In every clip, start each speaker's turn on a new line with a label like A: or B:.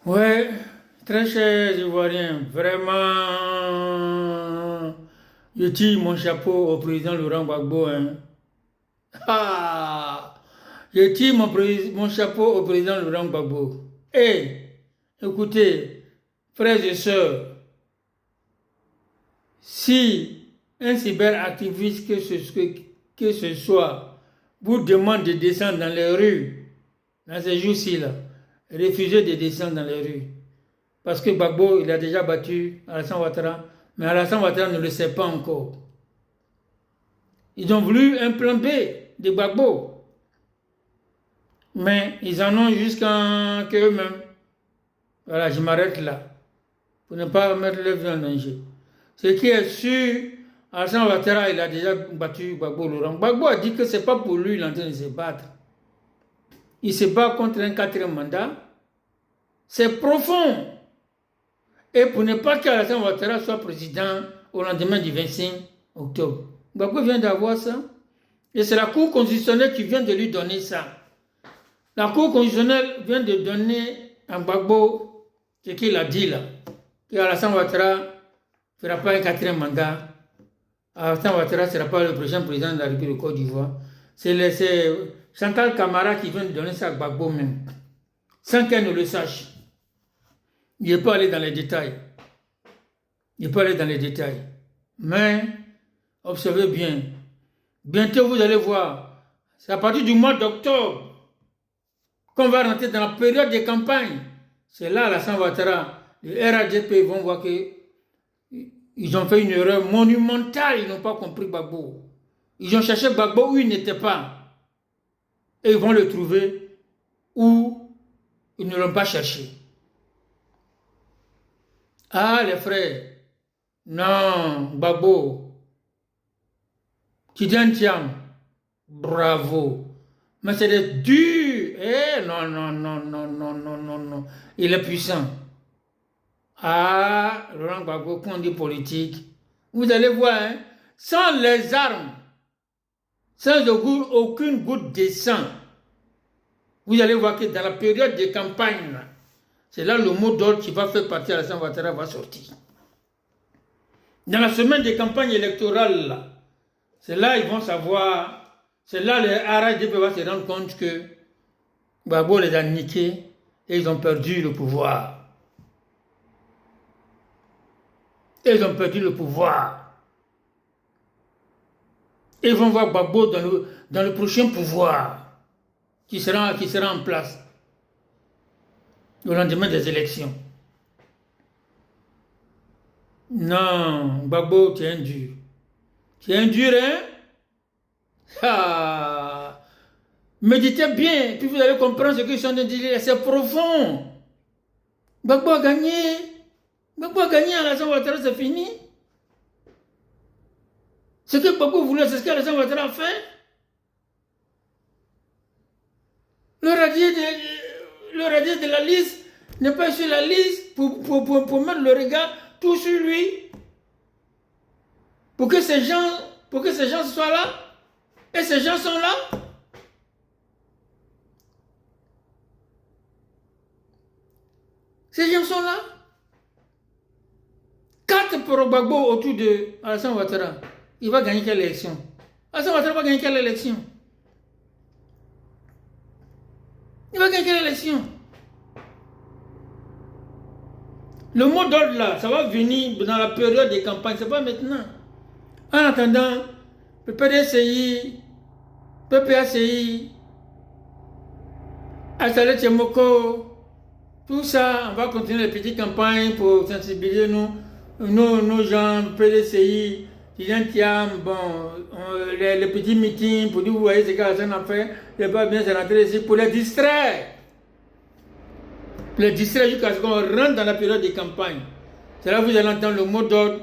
A: Ouais, très cher Ivoirien, vraiment, je tire mon chapeau au président Laurent Gbagbo. Hein. Ah, je tire mon chapeau au président Laurent Gbagbo. Écoutez, frères et sœurs, si un cyberactiviste que ce soit vous demande de descendre dans les rues, dans ces jours-ci, là, refusez de descendre dans les rues. Parce que Gbagbo, il a déjà battu Alassane Ouattara, mais Alassane Ouattara ne le sait pas encore. Ils ont voulu un plan B de Gbagbo, mais ils en ont jusqu'à qu'eux-mêmes. Voilà, je m'arrête là, pour ne pas mettre leur vie en danger. Ce qui est sûr, Alassane Ouattara, il a déjà battu Gbagbo Laurent. Gbagbo a dit que ce n'est pas pour lui, il est en train de se battre. Il se bat contre un quatrième mandat. C'est profond. Et pour ne pas qu'Alassane Ouattara soit président au lendemain du 25 octobre. Gbagbo vient d'avoir ça. Et c'est la Cour constitutionnelle qui vient de lui donner ça. La Cour constitutionnelle vient de donner à Gbagbo ce qu'il a dit là. Qu'Alassane Ouattara ne fera pas un quatrième mandat. Alassane Ouattara ne sera pas le prochain président de la République de Côte d'Ivoire. C'est Chantal Camara qui vient de donner ça à Gbagbo même. Sans qu'elle ne le sache. Il n'est pas allé dans les détails. Il n'est pas allé dans les détails. Mais, observez bien. Bientôt, vous allez voir. C'est à partir du mois d'octobre qu'on va rentrer dans la période de campagne. C'est là, Alassane Ouattara, le RADP vont voir qu'ils ont fait une erreur monumentale. Ils n'ont pas compris Gbagbo. Ils ont cherché Gbagbo où il n'était pas. Et ils vont le trouver où ils ne l'ont pas cherché. Ah, les frères, non, Gbagbo, Tidjane Thiam, bravo. Mais c'est des durs. Non, non, non, non, non, non, non, non. Il est puissant. Ah, Laurent Gbagbo, quand on dit politique, vous allez voir, hein, sans les armes, sans aucune goutte de sang, vous allez voir que dans la période de campagne, c'est là le mot d'ordre qui va faire partie Alassane Ouattara va sortir. Dans la semaine de campagne électorale, c'est là ils vont savoir, c'est là les RADP vont se rendre compte que Gbagbo les a niqués et ils ont perdu le pouvoir. Ils ont perdu le pouvoir. Et ils vont voir Gbagbo dans le prochain pouvoir qui sera en place au lendemain des élections. Non, Gbagbo, tu es un dur. Tu es un dur, hein? Ah. Méditez bien, puis vous allez comprendre ce qu'ils sont en train de dire. C'est profond. Gbagbo a gagné. Gbagbo a gagné, Alassane Ouattara, c'est fini. Ce que Gbagbo voulait, c'est ce qu'Alassane Ouattara a fait. Le radier de la liste n'est pas sur la liste pour mettre le regard tout sur lui. Pour que ces gens soient là. Et ces gens sont là. Ces gens sont là. 4 pour Gbagbo autour de Alassane Ouattara. Il va gagner quelle élection? Alassane Ouattara va gagner quelle élection? Il va gagner quelle élection? Le mot d'ordre là, ça va venir dans la période de campagne, c'est pas maintenant. En attendant, le PDCI, PPACI, Assalé Tchemoko, tout ça, on va continuer les petites campagnes pour sensibiliser nos gens, PDCI, Tidjane Thiam, bon, les petits meetings pour dire, vous voyez ce qu'Alassane a fait, il n'est pas bien, c'est rentré ici pour les distraire. Les distraire jusqu'à ce qu'on rentre dans la période de campagne. C'est là que vous allez entendre le mot d'ordre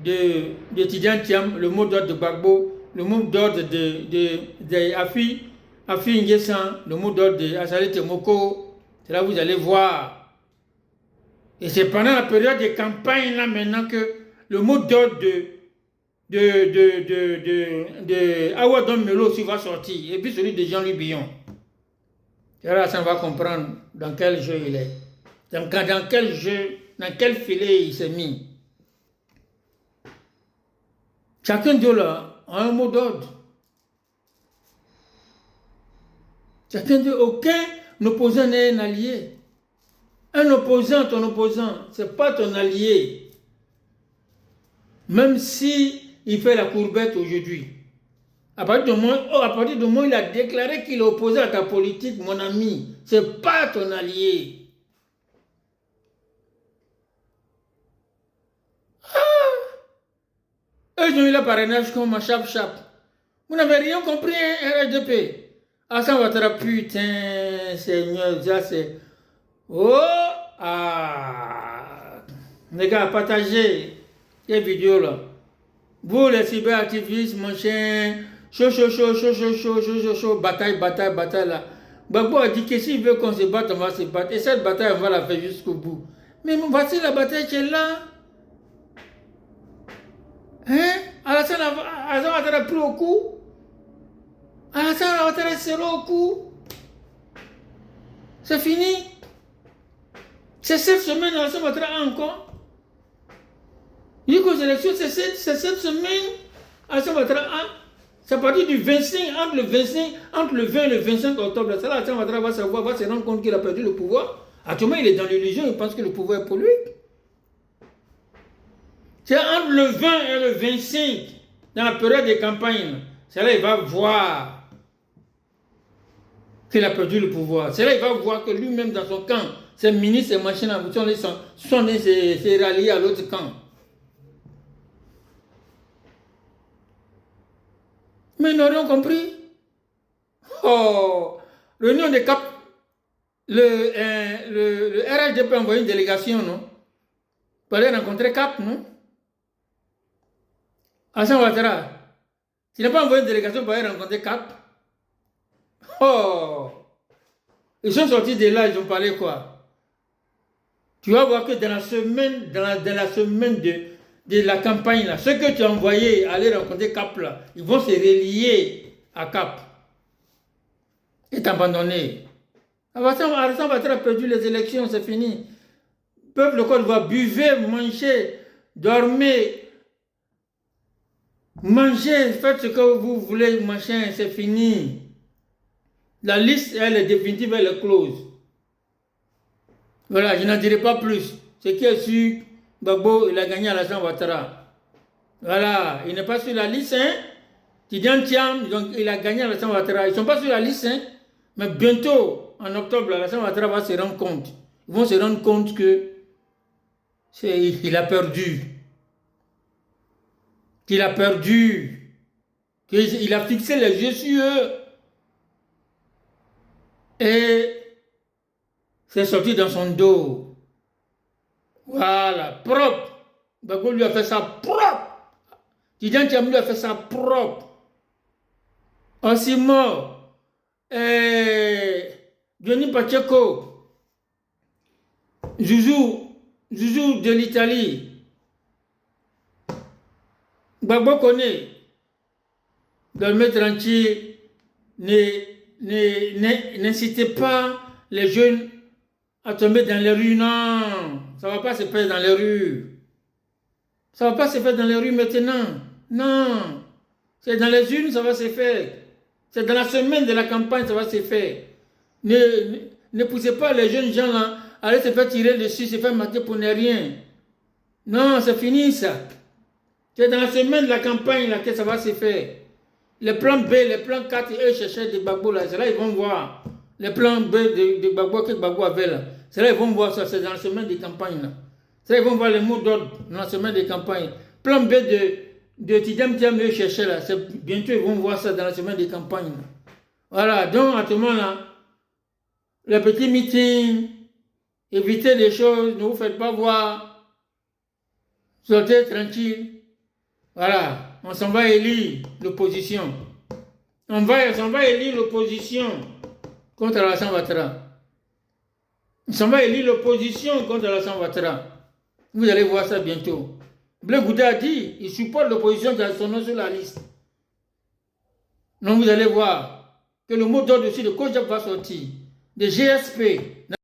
A: de Tidjane Thiam, le mot d'ordre de Gbagbo, le mot d'ordre de Afi N'Guessan, le mot d'ordre de Assalé Tchemoko. C'est là que vous allez voir. Et c'est pendant la période de campagne là maintenant que le mot d'ordre de Awadon Melo aussi va sortir. Et puis celui de Jean-Louis Billon. Et là, ça va comprendre dans quel jeu il est. Dans quel jeu, dans quel filet il s'est mis. Chacun d'eux là a un mot d'ordre. Chacun d'eux, aucun opposant n'est un allié. Un opposant, ton opposant, ce n'est pas ton allié. Même si il fait la courbette aujourd'hui. À partir du moment où il a déclaré qu'il est opposé à ta politique, mon ami, ce n'est pas ton allié. Eux, ils ont eu le parrainage comme un chap-chap. Vous n'avez rien compris, hein, RHDP. Hassan Ouattara, putain, Seigneur, ça c'est... Oh, ah. Les gars, partagez ces vidéos-là. Vous, les cyberactivistes, mon chien, chaud, bataille, là. Gbagbo a dit que s'il veut qu'on se batte, on va se battre. Et cette bataille, on va la faire jusqu'au bout. Mais voici la bataille qui est là. Hein? Alassane Ouattara pris au coup. Alassane Ouattara serré au coup. C'est fini. C'est cette semaine, Alassane Ouattara encore. Il dit qu'aux élections, c'est cette semaine, Alassane Ouattara a. C'est à partir du 25, entre le 20 et le 25 octobre. Ça, Alassane Ouattara va se rendre compte qu'il a perdu le pouvoir. Actuellement, il est dans l'illusion, il pense que le pouvoir est pour lui. C'est entre le 20 et le 25, dans la période des campagnes, c'est là qu'il va voir qu'il a perdu le pouvoir. C'est là qu'il va voir que lui-même, dans son camp, ses ministres et machines à sont ralliés à l'autre camp. Mais ils n'auront compris. Oh, l'Union des Cap, le RHDP a envoyé une délégation, non? Pour aller rencontrer Cap, non? Hassan Ouattara, tu n'as pas envoyé une délégation pour aller rencontrer Cap? Oh! Ils sont sortis de là, ils ont parlé quoi? Tu vas voir que dans la semaine, de la campagne, là, ceux que tu as envoyés aller rencontrer Cap, là, ils vont se relier à Cap et t'abandonner. Hassan Ouattara a perdu les élections, c'est fini. Peuple de Côte d'Ivoire, buvez, mangez, dormez. Mangez, faites ce que vous voulez, machin, c'est fini. La liste, elle est définitive, elle est close. Voilà, je n'en dirai pas plus. Ce qui est sûr, Gbagbo, il a gagné à Alassane Ouattara. Voilà, il n'est pas sur la liste, hein. Tidiane Thiam, donc il a gagné à Alassane Ouattara. Ils ne sont pas sur la liste, hein. Mais bientôt, en octobre, Alassane Ouattara va se rendre compte. Ils vont se rendre compte que il a perdu. Qu'il a perdu, qu'il a fixé les yeux sur eux et c'est sorti dans son dos. Voilà, propre. Gbagbo lui a fait ça propre. Tidiane Thiam lui a fait ça propre. Osimo, Johnny Pacheco, Zouzou de l'Italie. Gbagbo connaît, dormez tranquille, n'incitez pas les jeunes à tomber dans les rues, non, ça ne va pas se faire dans les rues. Ça ne va pas se faire dans les rues maintenant, non, c'est dans les urnes, ça va se faire. C'est dans la semaine de la campagne, ça va se faire. Ne poussez pas les jeunes gens là à aller se faire tirer dessus, se faire mater pour ne rien. Non, c'est fini ça. C'est dans la semaine de la campagne là que ça va se faire. Les plans B, les plans 4, eux cherchaient des Gbagbo là. C'est là ils vont voir. Les plans B de Gbagbo que Gbagbo avait là. C'est là ils vont voir ça. C'est dans la semaine de campagne là. C'est là ils vont voir les mots d'ordre dans la semaine de campagne. Plan B de Tidiane Thiam, eux cherchaient là. Bientôt ils vont voir ça dans la semaine de campagne là. Voilà. Donc à ce moment-là, les petits meetings, évitez les choses, ne vous faites pas voir. Sortez tranquille. Voilà, on s'en va élire l'opposition. On s'en va élire l'opposition contre Alassane Ouattara. On s'en va élire l'opposition contre Alassane Ouattara. Vous allez voir ça bientôt. Blé Gouda a dit, il supporte l'opposition qui a son nom sur la liste. Donc vous allez voir que le mot d'ordre aussi de Kojak va sortir. De GSP.